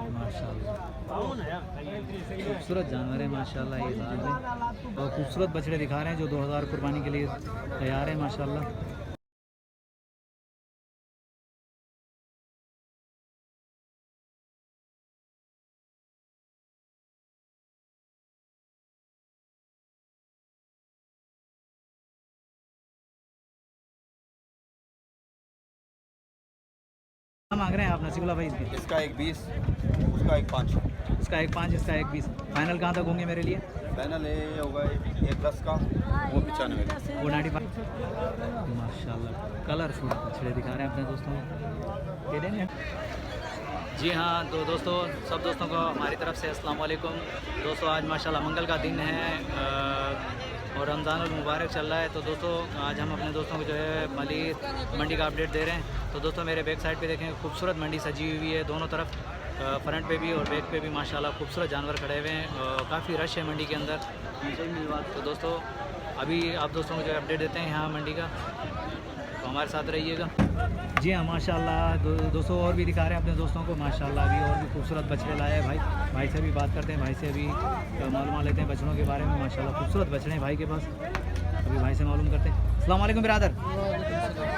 माशाल्लाह खूबसूरत जानवर है माशाल्लाह। ये लाल है और खूबसूरत बछड़े दिखा रहे हैं जो 2000 कुर्बानी के लिए तैयार है माशाल्लाह। मांग रहे हैं आप नसीबुल्ला भाई इसके? इसका 1.20, उसका 1.5, इसका 1.5, इसका 1.20। फाइनल कहाँ तक होंगे मेरे लिए? फाइनल ये होगा 1.10 का, वो 95 का, वो 95। माशाल्लाह कलरफुल बछड़े दिखा रहे हैं अपने दोस्तों को। दे देंगे। जी हाँ, तो दोस्तों सब दोस्तों को हमारी तरफ से अस्सलाम वालेकुम। दोस्तों आज माशाल्लाह मंगल का दिन है और रमज़ान मुबारक चल रहा है। तो दोस्तों आज हम अपने दोस्तों को जो है मलिर मंडी का अपडेट दे रहे हैं। तो दोस्तों मेरे बैक साइड पे देखें खूबसूरत मंडी सजी हुई है, दोनों तरफ फ्रंट पे भी और बैक पे भी माशाल्लाह खूबसूरत जानवर खड़े हुए हैं। काफ़ी रश है मंडी के अंदर। तो दोस्तों अभी आप दोस्तों को जो है अपडेट देते हैं यहाँ मंडी का, तो हमारे साथ रहिएगा। जी हाँ माशाल्लाह दोस्तों और भी दिखा रहे हैं अपने दोस्तों को माशाल्लाह। अभी और भी खूबसूरत बछड़े लाए हैं भाई से भी बात करते हैं, भाई से अभी मालूम लेते हैं बछड़ों के बारे में। माशाल्लाह खूबसूरत बछड़े हैं भाई के पास, अभी भाई से मालूम करते हैं। अस्सलाम वालेकुम बिरादर।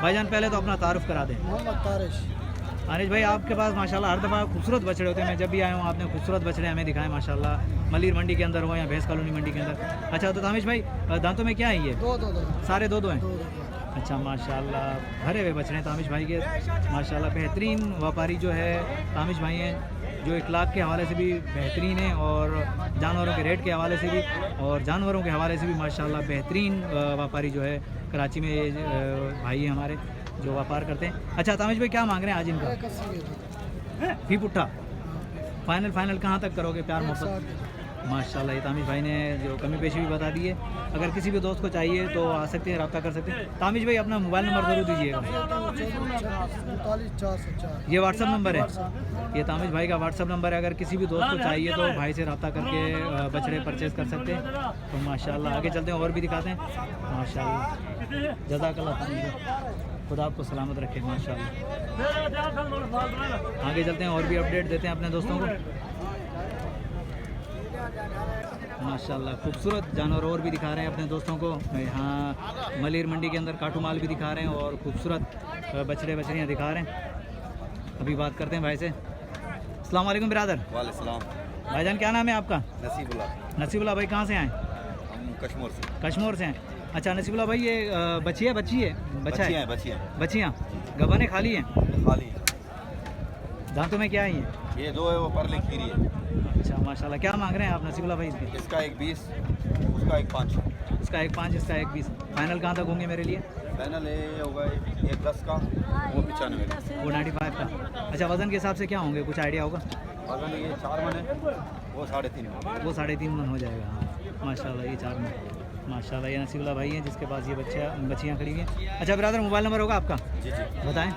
भाईजान पहले तो अपना तारुफ करा दें। मोहम्मद तारिश। आनिश भाई आपके पास माशाल्लाह हर दफ़ा खूबसूरत बछड़े होते हैं। मैं जब भी आया हूँ आपने खूबसूरत बछड़े हमें दिखाए माशाल्लाह, मलिर मंडी के अंदर हो या भैंस कॉलोनी मंडी के अंदर। अच्छा तो तामिश भाई दांतों में क्या है ये? दो सारे दो हैं। अच्छा माशाल्लाह भरे हुए बछड़े हैं तामिश भाई के माशाल्लाह। बेहतरीन व्यापारी जो है तामिश भाई हैं, जो इखलाक के हवाले से भी बेहतरीन है और जानवरों के रेट के हवाले से भी और जानवरों के हवाले से भी माशाल्लाह बेहतरीन व्यापारी जो है कराची में भाई हैं हमारे जो व्यापार करते हैं। अच्छा तामिश भाई क्या मांग रहे हैं आज इनका? फी पुट्ठा फाइनल कहाँ तक करोगे प्यार मोहब्बत? माशाल्लाह ये तामिश भाई ने जो कमी पेशी भी बता दी है। अगर किसी भी दोस्त को चाहिए तो आ सकते हैं, रब्ता कर सकते हैं। तामिश भाई अपना मोबाइल नंबर ज़रूर दीजिएगा। ये व्हाट्सअप नंबर है, ये तामिश भाई का व्हाट्सअप नंबर है। अगर किसी भी दोस्त को चाहिए तो भाई से रब्ता करके बछड़े परचेज़ कर सकते हैं। तो माशाल्लाह आगे चलते हैं और भी दिखाते हैं माशाल्लाह। जज़ाकल्लाह खुदा आपको सलामत रखे माशाल्लाह। आगे चलते हैं और भी अपडेट देते हैं अपने दोस्तों को माशाल्लाह। खूबसूरत जानवर और भी दिखा रहे हैं अपने दोस्तों को। यहाँ मलिर मंडी के अंदर काटू माल भी दिखा रहे हैं और खूबसूरत बछड़ियाँ दिखा रहे हैं। अभी बात करते हैं भाई से। अस्सलाम वालेकुम बिरादर। वालेकुम सलाम। भाईजान क्या नाम है आपका? नसीबुल्ला भाई कहाँ से आए? हम कश्मीर से हैं। अच्छा नसीबुल्ला भाई ये बच्ची है बच्चियाँ गबने खाली हैं? खाली है। दांतों में क्या है ये दो है, वो परले खीरी है। अच्छा माशाल्लाह क्या मांग रहे हैं आप नसीबुल्ला भाई इसके? इसका 1.20, उसका 1.5, इसका 1.5, इसका 1.20। फाइनल कहाँ तक होंगे मेरे लिए? फाइनल ये होगा 1.10 का, वो 95 का, वो 95 का। अच्छा वज़न के हिसाब से क्या होंगे, कुछ आइडिया होगा? वजन ये 4 मन है, वो 3.5 मन, वो 3.5 मन हो जाएगा। हाँ माशाल्लाह ये 4 मन माशाल्लाह। ये नसीबुल्ला भाई हैं जिसके पास ये बच्चियाँ खड़ी हैं। अच्छा ब्रदर मोबाइल नंबर होगा आपका? जी बताएं।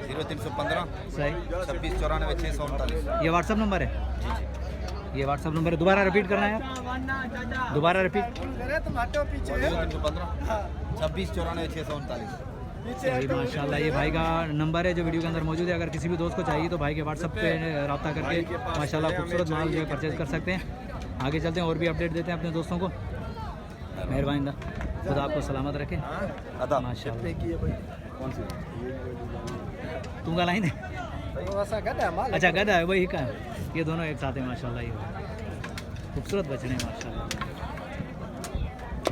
0315 सही 26 94 639। ये व्हाट्सअप नंबर है? जी ये व्हाट्सअप नंबर है। दोबारा रिपीट करना है यार, दोबारा रिपीट। 0315 26 94 639। सही माशाल्लाह ये भाई का नंबर है जो वीडियो के अंदर मौजूद है। अगर किसी भी दोस्त को चाहिए तो भाई के व्हाट्सअप पे रब्ता करके माशाल्लाह खूबसूरत माल जो है परचेज़ कर सकते हैं। आगे चलते हैं और भी अपडेट देते हैं अपने दोस्तों को। मेहरबानी खुदा आपको सलामत रखे माशाल्लाह। तू का लाइन है? अच्छा गधा है वही का है। ये दोनों एक साथ है माशाल्लाह। ये खूबसूरत बछड़े हैं माशाल्लाह।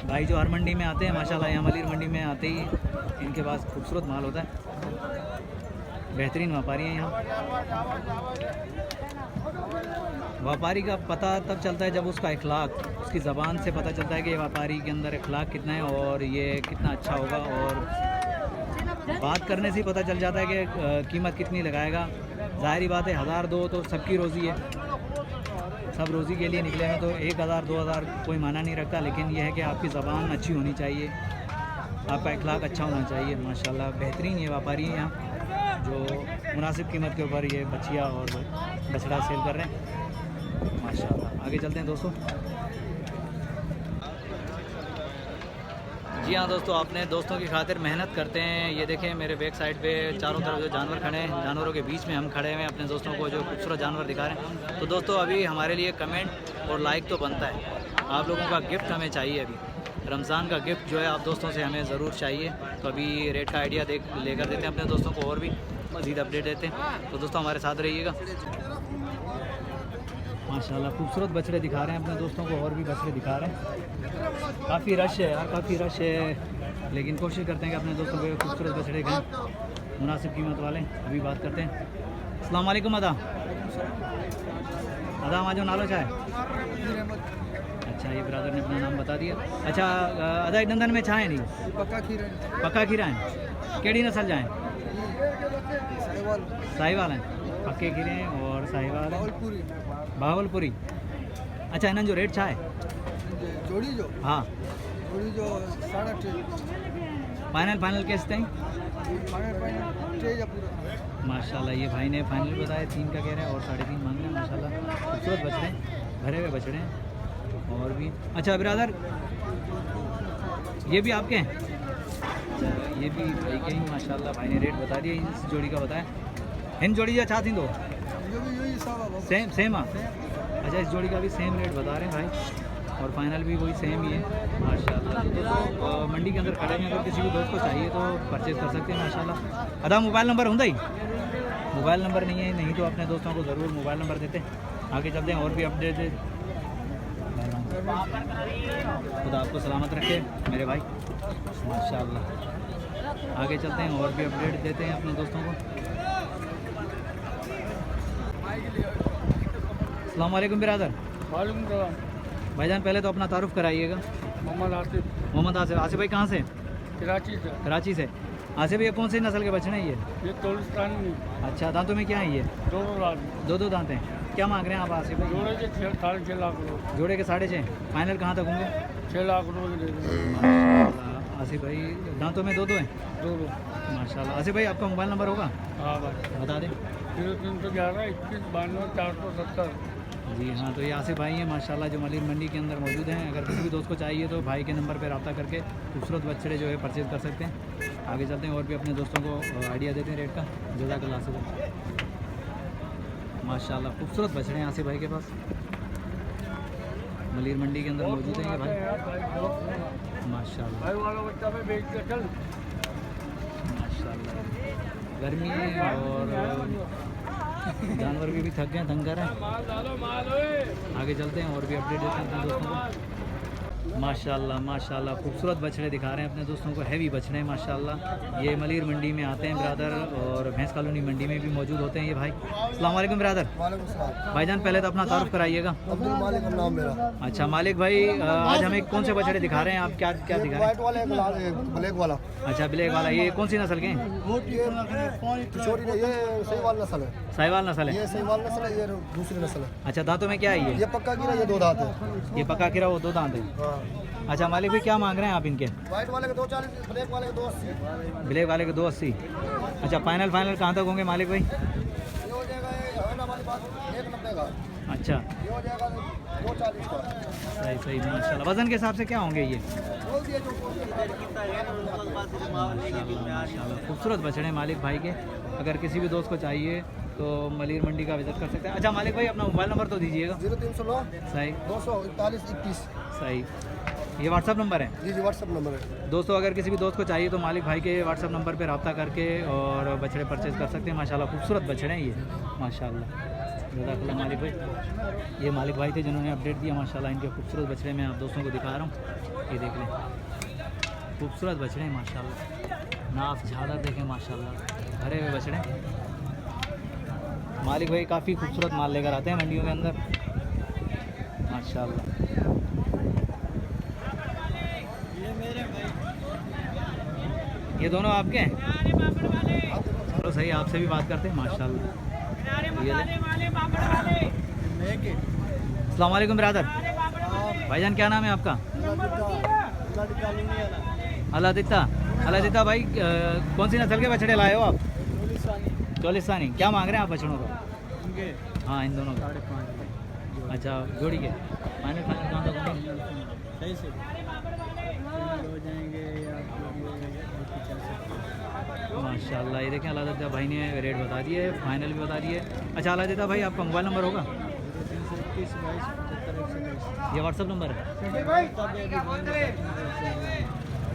भाई जो हर मंडी में आते हैं माशाल्लाह, यहाँ मलिर मंडी में आते ही इनके पास खूबसूरत माल होता है। बेहतरीन व्यापारी हैं यहाँ। व्यापारी का पता तब चलता है जब उसका इखलाक, उसकी ज़बान से पता चलता है कि व्यापारी के अंदर इखलाक कितना है और ये कितना अच्छा होगा। और बात करने से ही पता चल जाता है कि कीमत कितनी लगाएगा। ज़ाहिरी बात है 1000 दो तो सबकी रोज़ी है, सब रोज़ी के लिए निकले हैं तो 1000 2000 कोई माना नहीं रखता। लेकिन यह है कि आपकी ज़बान अच्छी होनी चाहिए, आपका इखलाक अच्छा होना चाहिए माशाल्लाह। बेहतरीन ये व्यापारी हैं यहाँ जो मुनासिब कीमत के ऊपर ये बच्चियाँ और बछड़ा सेल कर रहे हैं माशाल्लाह। आगे चलते हैं दोस्तों। जी हाँ दोस्तों, अपने दोस्तों की खातिर मेहनत करते हैं। ये देखें मेरे बैक साइड पे चारों तरफ जो जानवर खड़े हैं, जानवरों के बीच में हम खड़े हैं अपने दोस्तों को जो खूबसूरत जानवर दिखा रहे हैं। तो दोस्तों अभी हमारे लिए कमेंट और लाइक तो बनता है, आप लोगों का गिफ्ट हमें चाहिए। अभी रमज़ान का गिफ्ट जो है आप दोस्तों से हमें ज़रूर चाहिए। तो अभी रेट का आइडिया लेकर देते हैं अपने दोस्तों को और भी मज़ीद अपडेट देते हैं। तो दोस्तों हमारे साथ रहिएगा। माशाल्लाह खूबसूरत बछड़े दिखा रहे हैं अपने दोस्तों को, और भी बछड़े दिखा रहे हैं। काफ़ी रश है यार, काफ़ी रश है, लेकिन कोशिश करते हैं कि अपने दोस्तों को खूबसूरत बछड़े खाएँ मुनासिब कीमत वाले। अभी बात करते हैं। अस्सलाम वालेकुम अदा माजो नालो चाहे। अच्छा, ये ब्रदर ने अपना नाम बता दिया। अच्छा अदा डंदन में छाए नहीं पक्का खीरा है, केड़ी नस्ल जाए? साहिवाल हैं, पक्के खीरे हैं और साहिवाल हैं, भावलपुरी। अच्छा इन्हनि जो रेट छा है? जोड़ी जो हाँ जोड़ी जो 3.5 फाइनल केस ताईं? फाइनल माशाल्लाह ये भाई ने फाइनल बताया 3 का कह रहे हैं और 3.5 मांग रहे हैं। माशाल्लाह खूबसूरत बछड़े हैं, भरे हुए बछड़े हैं और भी। अच्छा ब्रदर ये भी आपके हैं? अच्छा ये भी भाई के ही। माशाल्लाह भाई ने रेट बता दिया, इस जोड़ी का बताया। इन जोड़ी या चाह थी दो सेम हाँ। अच्छा इस जोड़ी का भी सेम रेट बता रहे हैं भाई, और फाइनल भी वही सेम ही है माशाल्लाह। तो मंडी के अंदर खड़े हैं, अगर किसी भी दोस्त को चाहिए तो परचेज़ कर सकते हैं माशाल्लाह। अदा मोबाइल नंबर होंगे ही? मोबाइल नंबर नहीं है, नहीं तो अपने दोस्तों को ज़रूर मोबाइल नंबर देते। आगे चलते हैं और भी अपडेट। खुदा आपको सलामत रखे मेरे भाई माशाल्लाह। आगे चलते हैं और भी अपडेट देते हैं अपने दोस्तों को। अस्सलाम वालेकुम बिरादर। वालेकुम सलाम। भाईजान पहले तो अपना तारुफ कराइएगा। मोहम्मद आसिफ। आसिफ भाई कहाँ से? कराची से। कराची से। आसिफ भैया कौन से नस्ल के बछड़े हैं ये तोलिस्तानी। अच्छा दांतों में क्या है ये? दो दांत हैं। क्या मांग रहे हैं आप आसिफ भाई? जोड़े के 6.5 लाख रुपये। जोड़े के 6.5। फाइनल कहाँ तक होंगे? 6 लाख रुपये दे देंगे। माशाल्लाह आसिफ भाई दांतों में दो हैं। दो माशाल्लाह। आसिफ भाई आपका मोबाइल नंबर होगा? हाँ भाई बता दें। 0311 21 92 470। जी हाँ, तो ये आसिफ भाई हैं माशाल्लाह जो मलिर मंडी के अंदर मौजूद हैं। अगर किसी भी दोस्त को चाहिए तो भाई के नंबर पर रब्ता करके खूबसूरत बछड़े जो है परचेज़ कर सकते हैं। आगे चलते हैं और भी अपने दोस्तों को आइडिया देते हैं रेट का। जज़ाकल्लाह आसिफ। माशाल्लाह खूबसूरत बछड़े हैं आसिफ भाई के पास, मलिर मंडी के अंदर मौजूद हैं ये भाई माशाल्लाह। माशाल्लाह गर्मी है और जानवर भी थक गए, तंग कर रहे हैं। आगे चलते हैं और भी अपडेट देते हैं अपने दोस्तों को। माशाल्लाह माशाल्लाह खूबसूरत बछड़े दिखा रहे हैं अपने दोस्तों को, हैवी बछड़े हैं माशाल्लाह। ये मलिर मंडी में आते हैं ब्रदर, और भैंस कॉलोनी मंडी में भी मौजूद होते हैं ये भाई। अस्सलाम वालेकुम ब्रदर। वालेकुम सलाम। भाईजान पहले तो अपना तारुफ कराइएगा। अब्दुल मालिक नाम मेरा। अच्छा मालिक भाई आज हमें कौन से बछड़े दिखा रहे हैं आप? क्या क्या दिखा रहे व्हाइट वाला, एक लाल, एक ब्लैक वाला। हैं? अच्छा ब्लैक वाला, ये कौन सी नस्ल के हैं? ये छोटी नहीं, ये सहीवाल नस्ल है। साहिवाल नस्ल है। ये सहीवाल नस्ल है, ये दूसरी नस्ल है। अच्छा दांतों में क्या है ये पक्का गिरा, ये 2 दांत है। ये पका किरा वो 2 दांत है। हाँ। अच्छा मालिक भाई क्या मांग रहे हैं आप इनके? व्हाइट वाले के 240, ब्लैक वाले के 280। ब्लैक वाले के 280। अच्छा फाइनल कहाँ तक होंगे मालिक भाई? ये हो जाएगा, ये है ना हमारे पास 190 का। अच्छा ये हो जाएगा 240 का। सही माशाल्लाह। वज़न के हिसाब से क्या होंगे ये? बोल दिए जो माशाल्लाह खूबसूरत बछड़े हैं मालिक भाई के। अगर किसी भी दोस्त को चाहिए तो मलिर मंडी का विज़िट कर सकते हैं। अच्छा मालिक भाई अपना मोबाइल नंबर तो दीजिएगा। 0309 सही 241 21। सही, ये व्हाट्सअप नंबर है? जी व्हाट्सअप नंबर है। दोस्तों अगर किसी भी दोस्त को चाहिए तो मालिक भाई के व्हाट्सअप नंबर पे रब्ता करके और बछड़े परचेज़ कर सकते हैं। माशाल्लाह खूबसूरत बछड़े हैं ये माशाल्लाह। जज़ाकल्लाह मालिक भाई। ये मालिक भाई थे जिन्होंने अपडेट दिया माशाल्लाह। इनके खूबसूरत बछड़े मैं आप दोस्तों को दिखा रहा हूँ, ये देख लें खूबसूरत बछड़े हैं माशाल्लाह। नाफ झालर देखें माशाल्लाह, भरे हुए बछड़े। मालिक भाई काफ़ी खूबसूरत माल लेकर आते हैं मंडियों के अंदर माशाल्लाह। ये दोनों आपके हैं? चलो सही, आपसे भी बात करते हैं माशाल्लाह। अस्सलाम वालेकुम ब्रदर। भाईजान क्या नाम है आपका? अलादिता भाई कौन सी नस्ल के बछड़े लाए हो आप? चोलिस्तानी। क्या मांग रहे हैं आप बछड़ों का? हाँ इन दोनों का। अच्छा जोड़ी के फाइनल कहाँ तक होंगे? हो जाएंगे या माशाल्लाह। ये देखें अल्लाह देता भाई ने रेट बता दिए, फाइनल भी बता दिए। अच्छा अल्लाह देता भाई आपका मोबाइल नंबर होगा? 321 ये व्हाट्सअप नंबर है,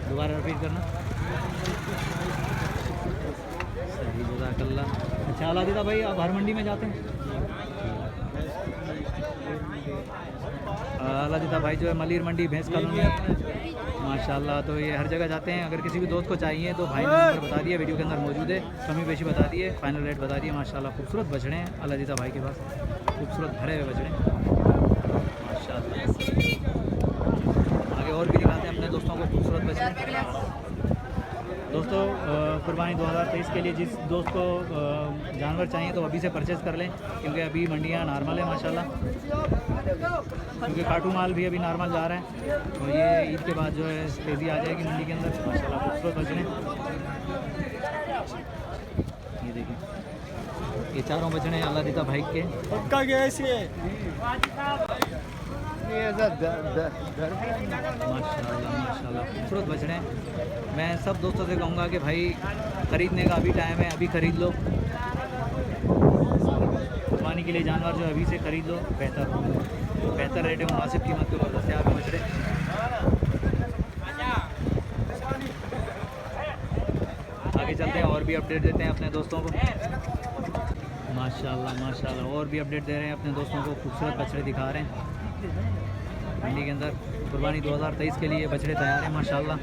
दोबारा रिपीट करना। सही जज़ाकल्लाह। अच्छा अल्लाह देता भाई आप हर मंडी में जाते हैं? अल्लाह देता भाई जो है मलिर मंडी भैंस कॉलोनी माशाल्लाह, तो ये हर जगह जाते हैं। अगर किसी भी दोस्त को चाहिए तो भाई ने नंबर बता दिया, वीडियो के अंदर मौजूद है, कमी पेशी बता दिए, फाइनल रेट बता दिए। माशाल्लाह खूबसूरत बछड़े हैं अल्लाह देता भाई के पास, खूबसूरत भरे हुए बछड़े माशाल्लाह। आगे और भी दिखाते हैं अपने दोस्तों को खूबसूरत बछड़े। दोस्तों कुर्बानी 2023 के लिए जिस दोस्त को जानवर चाहिए तो अभी से परचेज़ कर लें, क्योंकि अभी मंडियाँ नॉर्मल है माशाल्लाह, क्योंकि काटू माल भी अभी नॉर्मल जा रहा है। और ये ईद के बाद जो है तेज़ी आ जाएगी मंडी के अंदर माशाल्लाह। खूबसूरत बछड़े ये देखिए, ये चारों बछड़े अल्लाह देता भाई के पक्का कैसे माशाल्लाह माशाल्लाह खूबसूरत बछड़े हैं। मैं सब दोस्तों से कहूँगा कि भाई ख़रीदने का अभी टाइम है, अभी ख़रीद लो। कुर्बानी के लिए जानवर जो अभी से ख़रीद लो, बेहतर रेट है, मुनासिब कीमत के ऊपर दस्तयाब है बछड़े। आगे चलते हैं और भी अपडेट देते हैं अपने दोस्तों को माशाल्लाह माशाल्लाह। और भी अपडेट दे रहे हैं अपने दोस्तों को, खूबसूरत बछड़े दिखा रहे हैं मंडी के अंदर। कुर्बानी 2023 के लिए बछड़े तैयार हैं माशाल्लाह।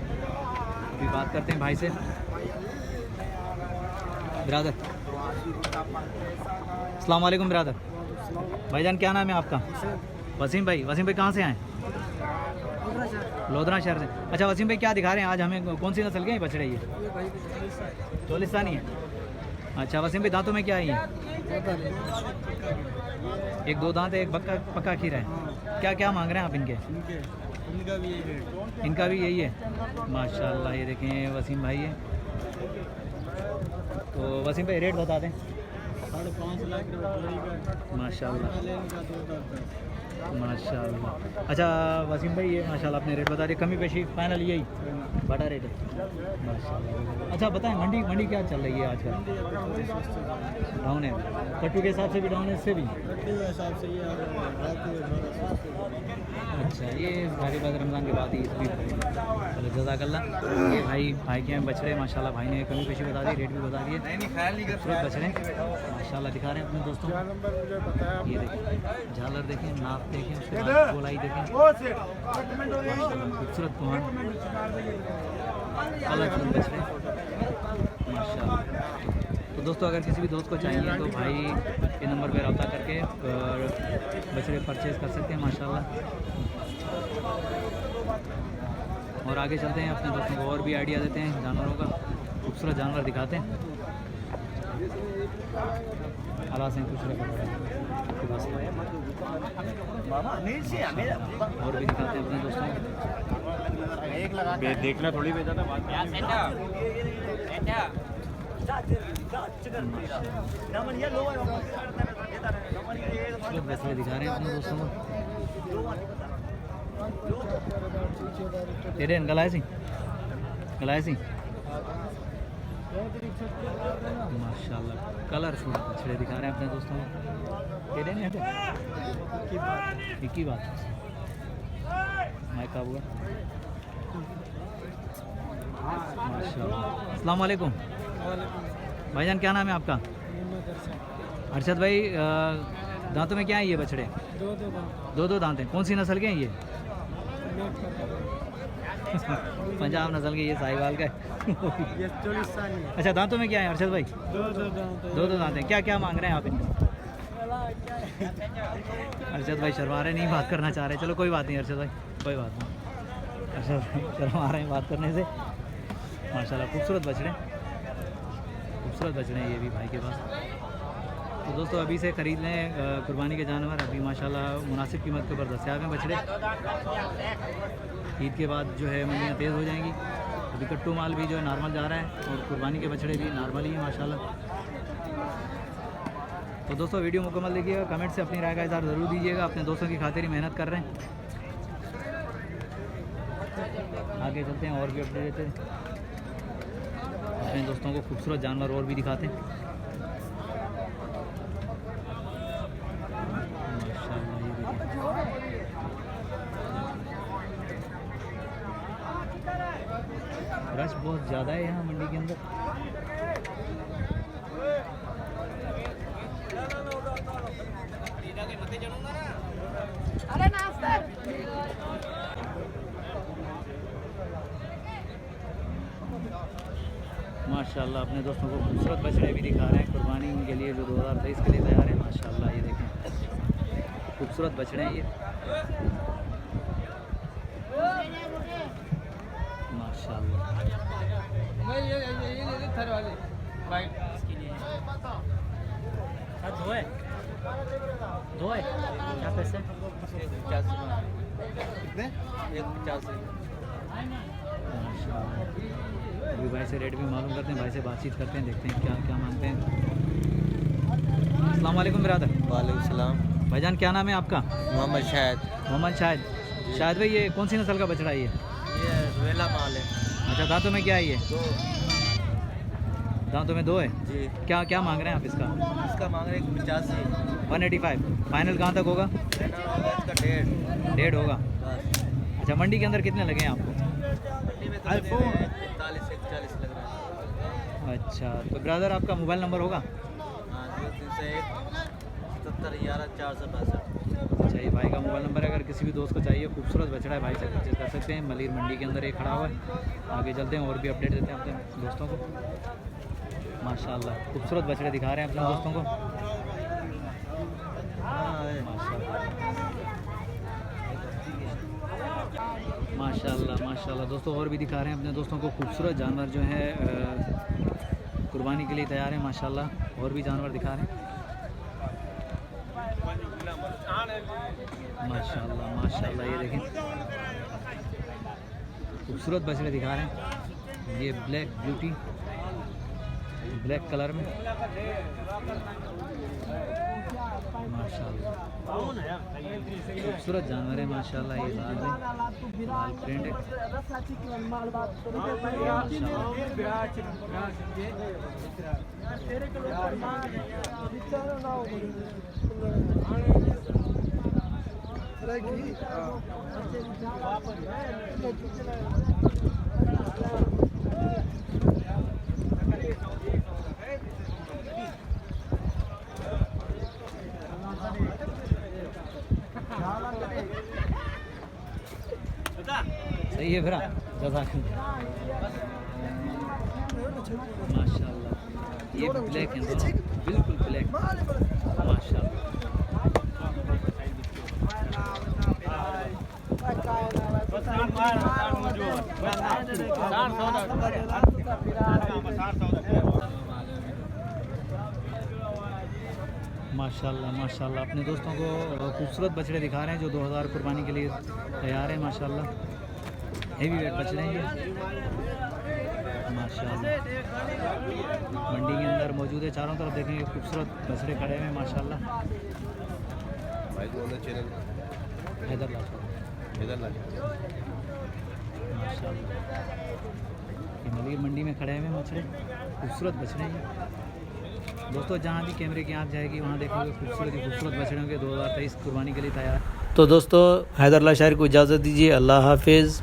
अभी बात करते हैं भाई से। ब्रादर अस्सलाम वालेकुम ब्रादर। भाईजान क्या नाम है आपका? वसीम भाई। वसीम भाई कहाँ से आए? लोधरा शहर से। अच्छा वसीम भाई क्या दिखा रहे हैं आज हमें, कौन सी नस्ल के हैं बछड़े ये? चोलिस्तानी है। अच्छा वसीम भाई दांतों में क्या है ये? एक दो दांत है, एक पक्का खीरा है। क्या क्या मांग रहे हैं आप इनके? इनका भी यही है माशाल्लाह। ये देखें वसीम भाई है, तो वसीम भाई रेट बता दें। 5.5 लाख माशाल्लाह माशाल्लाह। अच्छा वसीम भाई ये माशाल्लाह अपने रेट बता दिए, कमी पेशी फाइनल यही बड़ा रेट है माशाल्लाह। अच्छा बताएं मंडी क्या चल रही है आजकल? डाउन है, कट्टू के हिसाब से भी डाउन है, इससे भी? अच्छा ये गाड़ी बाद रमज़ान के बाद ही भी चलो जज़ाकल्लाह। ये भाई के हैं बछड़े माशाल्लाह, भाई ने कमी पेशी बता दी, रेट भी बता दिए। खूबसूरत बछड़े माशाल्लाह दिखा रहे हैं अपने दोस्तों को। ये देखें झालर देखें, नाप देखें, उसके बाद गोलाई देखें, खूबसूरत कुहान कलरफुल बछड़े माशाल्लाह। तो दोस्तों अगर किसी भी दोस्त को चाहिए तो भाई के नंबर पर रब्ता करके बछड़े परचेज़ कर सकते हैं माशाल्लाह। और आगे चलते हैं अपने दोस्तों को और भी आइडिया देते हैं जानवरों का, खूबसूरत जानवर दिखाते हैं। अला से खूबसूरत और भी दिखाते हैं अपने दोस्तों को। देखना थोड़ी बेचा था बात वैसे दिखा रहे हैं अपने दोस्तों को। तेरे गलायसी माशाल्लाह कलरफुल बछड़े दिखा रहे हैं अपने दोस्तों को। तेरे ने एक ही बात माइक हुआ माशाल्लाह। अस्सलाम वालेकुम भाईजान, क्या नाम है आपका? अरशद भाई दांतों में क्या है ये बछड़े? दो दांत हैं। कौन सी नस्ल के हैं ये? पंजाब नस्ल के, ये साहिवाल का है। अच्छा दांतों में क्या है अरशद भाई? दो दांत हैं। क्या क्या मांग रहे हैं आप इनका? अरशद भाई शर्मा रहे, नहीं बात करना चाह रहे। चलो कोई बात नहीं अरशद भाई, कोई बात नहीं। अरशद भाई शर्मा रहे हैं बात करने से माशाल्लाह। खूबसूरत बछड़े हैं ये भी भाई के पास। तो दोस्तों अभी से ख़रीद लें कुर्बानी के जानवर, अभी माशाल्लाह मुनासिब कीमत के ऊपर दस्तयाब हैं बछड़े। ईद के बाद जो है मंडियाँ तेज़ हो जाएंगी। अभी कट्टू माल भी जो है नॉर्मल जा रहा है और कुर्बानी के बछड़े भी नॉर्मल ही हैं माशाल्लाह। तो दोस्तों वीडियो मुकम्मल देखिएगा, कमेंट से अपनी राय का इज़हार ज़रूर दीजिएगा। अपने दोस्तों की खातिर ही मेहनत कर रहे हैं। आगे चलते हैं और भी अपडेट देते हैं अपने दोस्तों को, खूबसूरत जानवर और भी दिखाते हैं। माशाल्लाह ये देखिए रश बहुत ज़्यादा है यहाँ मंडी के अंदर। माशाल्लाह अपने दोस्तों को खूबसूरत बछड़े भी दिखा रहे हैं कुर्बानी के लिए, जो 2023 के लिए तैयार है। माशाल्लाह ये देखें खूबसूरत बछड़े हैं ये। माशाल्लाह दो है क्या पैसे? अभी भाई से रेट भी मालूम करते हैं, भाई से बातचीत करते हैं, देखते हैं क्या क्या मांगते हैं। अस्सलाम वालेकुम बिरादर। वालेकुम सलाम। भाईजान क्या नाम है आपका? मोहम्मद शाहिद। मोहम्मद शाहिद। शाहिद भाई ये कौन सी नस्ल का बछड़ा है ये? वेला माल है। अच्छा दांतों में क्या है ये? दो। दांतों में दो है जी। क्या क्या मांग रहे हैं आप इसका? इसका मांग रहे 85। 185 फाइनल कहाँ तक होगा? इसका 1.5। 1.5 होगा। बस। अच्छा मंडी के अंदर कितने लगे हैं आपको? मंडी में तो 45-41 लग रहा है। अच्छा तो ब्रदर आपका मोबाइल नंबर होगा? हाँ 0301 77 अच्छा ये भाई का मोबाइल नंबर है, अगर किसी भी दोस्त को चाहिए खूबसूरत बछड़ा है भाई से परचेज कर सकते हैं। मलिर मंडी के अंदर ये खड़ा हुआ है। आगे चलते हैं और भी अपडेट देते हैं अपने दोस्तों को। माशाल्लाह खूबसूरत बछड़े दिखा रहे हैं अपने दोस्तों को। माशाल्लाह माशाल्लाह दोस्तों और भी दिखा रहे हैं अपने दोस्तों को खूबसूरत जानवर जो है कुर्बानी के लिए तैयार है। माशाल्लाह और भी जानवर दिखा रहे हैं। माशाल्लाह माशाल्लाह ये देखें खूबसूरत बछड़े दिखा रहे हैं। ये ब्लैक ब्यूटी ब्लैक कलर में माशाल्लाह खूबसूरत जानवर है। माशाल्लाह ये लाल है, लाल प्रिंट है। सही है फिर माशाल्लाह ये ब्लैक है दोनों, बिल्कुल ब्लैक माशाल्लाह। माशाल्लाह माशाल्लाह अपने दोस्तों को खूबसूरत बछड़े दिखा रहे हैं जो 2000 कुर्बानी के लिए तैयार है। माशाल्लाह हेवी वेट बछड़े हैं ये। माशाल्लाह मंडी के अंदर मौजूद है, चारों तरफ देखेंगे खूबसूरत बछड़े खड़े हुए हैं। माशाल्लाह हैदरलाल माशाल्लाह ये मलिर मंडी में खड़े हुए मछड़े, खूबसूरत बछड़े हैं दोस्तों। जहाँ भी कैमरे की आँख जाएगी वहाँ देखोगे खूबसूरत बछड़ों के 2023 कुर्बानी के लिए तैयार। तो दोस्तों हैदरलाल शायर को इजाज़त दीजिए। अल्लाह हाफिज़।